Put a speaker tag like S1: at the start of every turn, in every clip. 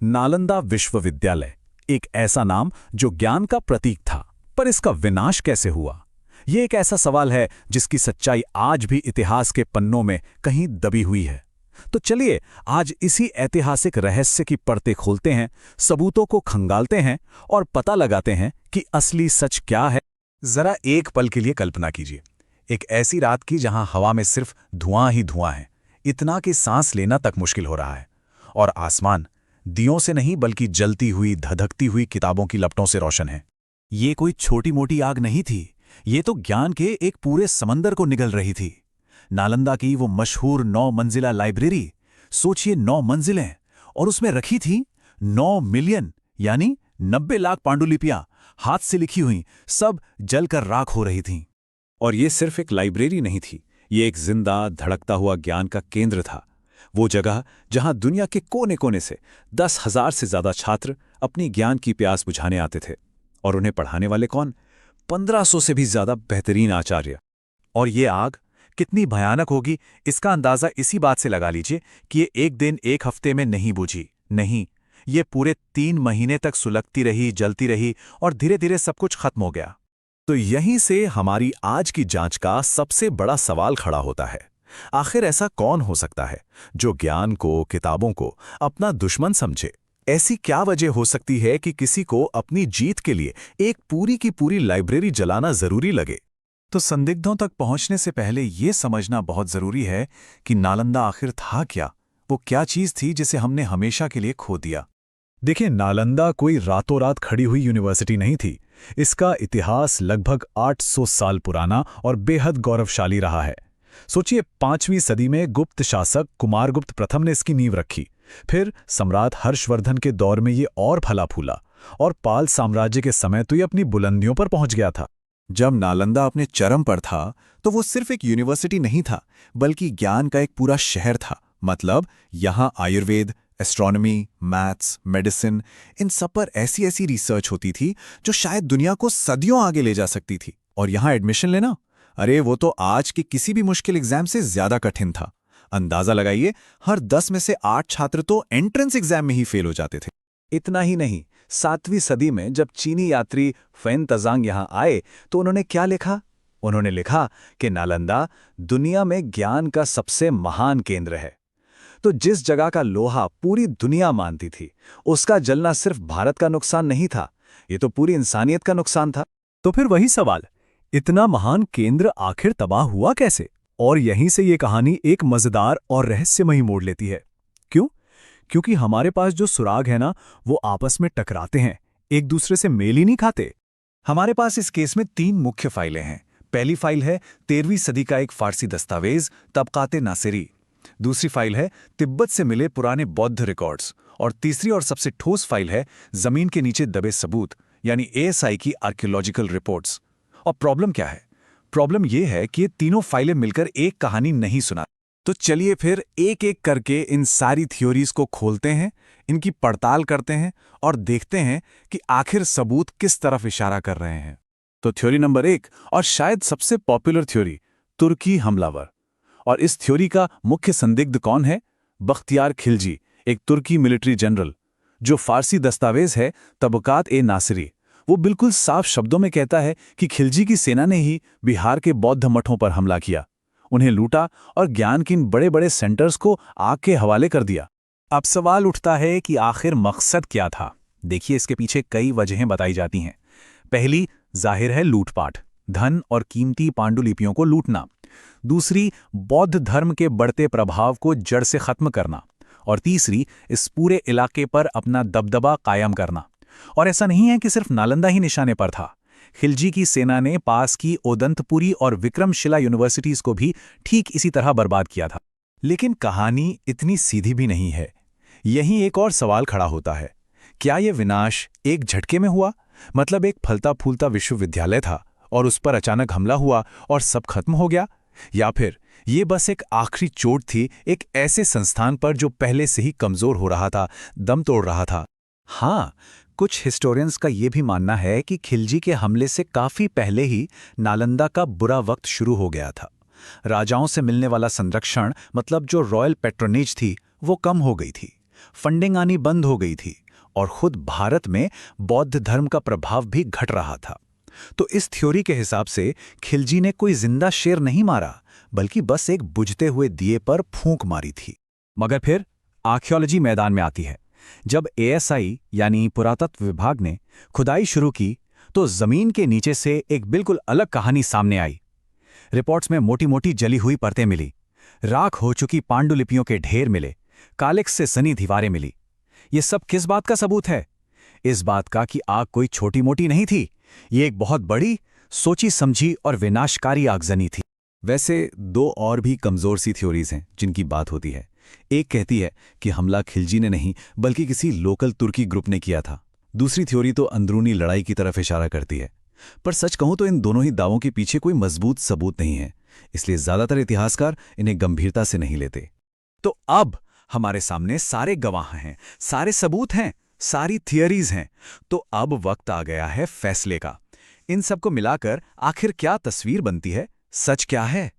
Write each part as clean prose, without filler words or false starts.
S1: नालंदा विश्वविद्यालय, एक ऐसा नाम जो ज्ञान का प्रतीक था, पर इसका विनाश कैसे हुआ? ये एक ऐसा सवाल है जिसकी सच्चाई आज भी इतिहास के पन्नों में कहीं दबी हुई है। तो चलिए आज इसी ऐतिहासिक रहस्य की परतें खोलते हैं, सबूतों को खंगालते हैं और पता लगाते हैं कि असली सच क्या है।
S2: जरा एक पल के लिए कल्पना कीजिए, एक ऐसी रात की जहां हवा में सिर्फ धुआं ही धुआं है, इतना कि सांस लेना तक मुश्किल हो रहा है, और आसमान दियों से नहीं बल्कि जलती हुई धधकती हुई किताबों की लपटों से रोशन है। ये कोई छोटी मोटी आग नहीं थी, ये तो ज्ञान के एक पूरे समंदर को निगल रही थी। नालंदा की वो मशहूर 9 मंजिला लाइब्रेरी, सोचिए 9 मंजिलें, और उसमें रखी थी 9 मिलियन यानी 90 लाख पांडुलिपियां, हाथ से लिखी हुई, सब जलकर राख हो रही थीं।
S1: और ये सिर्फ एक लाइब्रेरी नहीं थी, ये एक जिंदा धड़कता हुआ ज्ञान का केंद्र था। वो जगह जहां दुनिया के कोने कोने से 10,000 से ज्यादा छात्र अपनी ज्ञान की प्यास बुझाने आते थे, और उन्हें पढ़ाने वाले कौन? 1500 से भी ज्यादा बेहतरीन आचार्य।
S2: और ये आग कितनी भयानक होगी, इसका अंदाजा इसी बात से लगा लीजिए कि ये एक दिन एक हफ्ते में नहीं बुझी। नहीं, ये पूरे 3 महीने तक सुलगती रही, जलती रही, और धीरे धीरे सब कुछ खत्म हो गया।
S1: तो यहीं से हमारी आज की जांच का सबसे बड़ा सवाल खड़ा होता है। आखिर ऐसा कौन हो सकता है जो ज्ञान को, किताबों को अपना दुश्मन समझे? ऐसी क्या वजह हो सकती है कि किसी को अपनी जीत के लिए एक पूरी की पूरी लाइब्रेरी जलाना जरूरी लगे?
S2: तो संदिग्धों तक पहुंचने से पहले ये समझना बहुत जरूरी है कि नालंदा आखिर था क्या। वो क्या चीज थी जिसे हमने हमेशा के लिए खो दिया।
S1: देखिए, नालंदा कोई रातों रात खड़ी हुई यूनिवर्सिटी नहीं थी। इसका इतिहास लगभग 800 साल पुराना और बेहद गौरवशाली रहा है। सोचिए, 5वीं सदी में गुप्त शासक कुमारगुप्त प्रथम ने इसकी नींव रखी। फिर सम्राट हर्षवर्धन के दौर में ये और फला फूला, और पाल साम्राज्य के समय तो ये अपनी बुलंदियों पर पहुंच गया था।
S2: जब नालंदा अपने चरम पर था तो वो सिर्फ एक यूनिवर्सिटी नहीं था, बल्कि ज्ञान का एक पूरा शहर था। मतलब यहाँ आयुर्वेद, एस्ट्रोनॉमी, मैथ्स, मेडिसिन, इन सब पर ऐसी ऐसी रिसर्च होती थी जो शायद दुनिया को सदियों आगे ले जा सकती थी। और यहाँ एडमिशन लेना, अरे वो तो आज के किसी भी मुश्किल एग्जाम से ज्यादा कठिन था। अंदाजा लगाइए, हर 10 में से 8 छात्र तो एंट्रेंस एग्जाम में ही फेल हो जाते थे।
S1: इतना ही नहीं, 7वीं सदी में जब चीनी यात्री फैन तजांग यहाँ आए तो उन्होंने क्या लिखा? उन्होंने लिखा कि नालंदा दुनिया में ज्ञान का सबसे महान केंद्र है। तो जिस जगह का लोहा पूरी दुनिया मानती थी, उसका जलना सिर्फ भारत का नुकसान नहीं था, ये तो पूरी इंसानियत का नुकसान था। तो फिर वही सवाल, इतना महान केंद्र आखिर तबाह हुआ कैसे? और यहीं से ये कहानी एक मजेदार और रहस्यमयी मोड़ लेती है। क्यों? क्योंकि हमारे पास जो सुराग है ना, वो आपस में टकराते हैं, एक दूसरे से मेल ही नहीं खाते।
S2: हमारे पास इस केस में 3 मुख्य फाइलें हैं। पहली फाइल है 13वीं सदी का एक फारसी दस्तावेज, तबकाते नासिरी। दूसरी फाइल है तिब्बत से मिले पुराने बौद्ध रिकॉर्ड्स। और तीसरी और सबसे ठोस फाइल है जमीन के नीचे दबे सबूत, यानी ASI की आर्कियोलॉजिकल रिपोर्ट्स। और प्रॉब्लम क्या है? प्रॉब्लम यह है कि ये तीनों फाइलें मिलकर एक कहानी नहीं सुना। तो चलिए फिर एक एक करके इन सारी थ्योरीज को खोलते हैं, इनकी पड़ताल करते हैं और देखते हैं कि आखिर सबूत किस तरफ इशारा कर रहे हैं। तो थ्योरी नंबर 1, और शायद सबसे पॉपुलर थ्योरी, तुर्की हमलावर। और इस थ्योरी का मुख्य संदिग्ध कौन है? बख्तियार खिलजी, एक तुर्की मिलिट्री जनरल। जो फारसी दस्तावेज है तबकात-ए-नासिरी, वो बिल्कुल साफ शब्दों में कहता है कि खिलजी की सेना ने ही बिहार के बौद्ध मठों पर हमला किया, उन्हें लूटा और ज्ञान के इन बड़े बड़े सेंटर्स को आग के हवाले कर दिया। अब सवाल उठता है कि आखिर मकसद क्या था? देखिए, इसके पीछे कई वजहें बताई जाती हैं। पहली जाहिर है लूटपाट, धन और कीमती पांडुलिपियों को लूटना। दूसरी, बौद्ध धर्म के बढ़ते प्रभाव को जड़ से खत्म करना। और तीसरी, इस पूरे इलाके पर अपना दबदबा कायम करना। और ऐसा नहीं है कि सिर्फ नालंदा ही निशाने पर था। खिलजी की सेना ने पास की ओदंतपुरी और विक्रमशिला यूनिवर्सिटीज को भी ठीक इसी तरह बर्बाद किया था। लेकिन कहानी इतनी सीधी भी नहीं है। यहीं एक और सवाल खड़ा होता है, क्या यह विनाश एक झटके में हुआ? मतलब एक फलता फूलता विश्वविद्यालय था और उस पर अचानक हमला हुआ और सब खत्म हो गया? या फिर ये बस एक आखिरी चोट थी एक ऐसे संस्थान पर जो पहले से ही कमजोर हो रहा था, दम तोड़ रहा था? हाँ, कुछ हिस्टोरियंस का ये भी मानना है कि खिलजी के हमले से काफी पहले ही नालंदा का बुरा वक्त शुरू हो गया था। राजाओं से मिलने वाला संरक्षण, मतलब जो रॉयल पैट्रोनेज थी, वो कम हो गई थी। फंडिंग आनी बंद हो गई थी और खुद भारत में बौद्ध धर्म का प्रभाव भी घट रहा था। तो इस थ्योरी के हिसाब से खिलजी ने कोई जिंदा शेर नहीं मारा, बल्कि बस एक बुझते हुए दिए पर फूंक मारी थी। मगर फिर आर्कियोलॉजी मैदान में आती है। जब एएसआई यानी पुरातत्व विभाग ने खुदाई शुरू की तो जमीन के नीचे से एक बिल्कुल अलग कहानी सामने आई। रिपोर्ट्स में मोटी मोटी जली हुई परतें मिली, राख हो चुकी पांडुलिपियों के ढेर मिले, कालिक्स से सनी दीवारें मिली। ये सब किस बात का सबूत है? इस बात का कि आग कोई छोटी मोटी नहीं थी, ये एक बहुत बड़ी, सोची समझी और विनाशकारी आगजनी थी।
S1: वैसे दो और भी कमजोर सी थ्योरीज हैं जिनकी बात होती है। एक कहती है कि हमला खिलजी ने नहीं बल्कि किसी लोकल तुर्की ग्रुप ने किया था। दूसरी थ्योरी तो अंदरूनी लड़ाई की तरफ इशारा करती है। पर सच कहूं तो इन दोनों ही दावों के पीछे कोई मजबूत सबूत नहीं है, इसलिए ज्यादातर इतिहासकार इन्हें गंभीरता से नहीं लेते।
S2: तो अब हमारे सामने सारे गवाह हैं, सारे सबूत हैं, सारी थियरीज हैं। तो अब वक्त आ गया है फैसले का। इन सबको मिलाकर आखिर क्या तस्वीर बनती है? सच क्या है?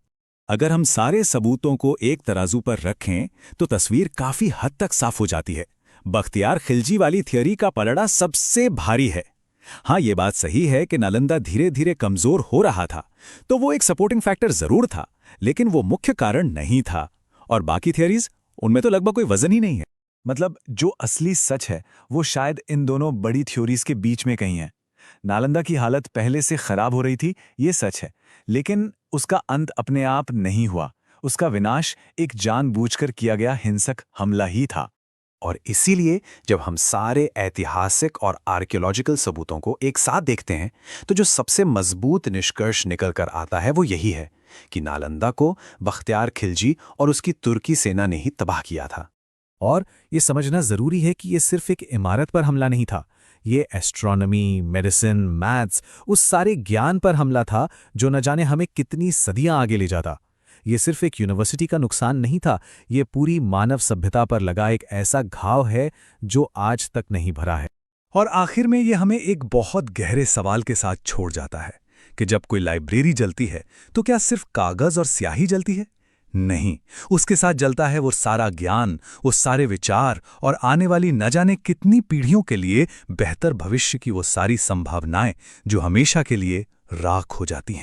S1: अगर हम सारे सबूतों को एक तराजू पर रखें तो तस्वीर काफी हद तक साफ हो जाती है। बख्तियार खिलजी वाली थियरी का पलड़ा सबसे भारी है। हाँ, ये बात सही है कि नालंदा धीरे धीरे कमजोर हो रहा था, तो वो एक सपोर्टिंग फैक्टर जरूर था, लेकिन वो मुख्य कारण नहीं था। और बाकी थियरीज, उनमें तो लगभग कोई वजन ही नहीं है।
S2: मतलब जो असली सच है वो शायद इन दोनों बड़ी थ्योरीज के बीच में कहीं है। नालंदा की हालत पहले से खराब हो रही थी, ये सच है, लेकिन उसका अंत अपने आप नहीं हुआ। उसका विनाश एक जानबूझकर किया गया हिंसक हमला ही था।
S1: और इसीलिए जब हम सारे ऐतिहासिक और आर्कियोलॉजिकल सबूतों को एक साथ देखते हैं तो जो सबसे मजबूत निष्कर्ष निकल कर आता है वो यही है कि नालंदा को बख्तियार खिलजी और उसकी तुर्की सेना ने ही तबाह किया था।
S2: और ये समझना जरूरी है कि ये सिर्फ एक इमारत पर हमला नहीं था, ये एस्ट्रोनॉमी, मेडिसिन, मैथ्स, उस सारे ज्ञान पर हमला था जो न जाने हमें कितनी सदियां आगे ले जाता। ये सिर्फ एक यूनिवर्सिटी का नुकसान नहीं था, ये पूरी मानव सभ्यता पर लगा एक ऐसा घाव है जो आज तक नहीं भरा है।
S1: और आखिर में ये हमें एक बहुत गहरे सवाल के साथ छोड़ जाता है कि जब कोई लाइब्रेरी जलती है तो क्या सिर्फ कागज और स्याही जलती है? नहीं, उसके साथ जलता है वो सारा ज्ञान, वो सारे विचार और आने वाली न जाने कितनी पीढ़ियों के लिए बेहतर भविष्य की वो सारी संभावनाएं जो हमेशा के लिए राख हो जाती हैं।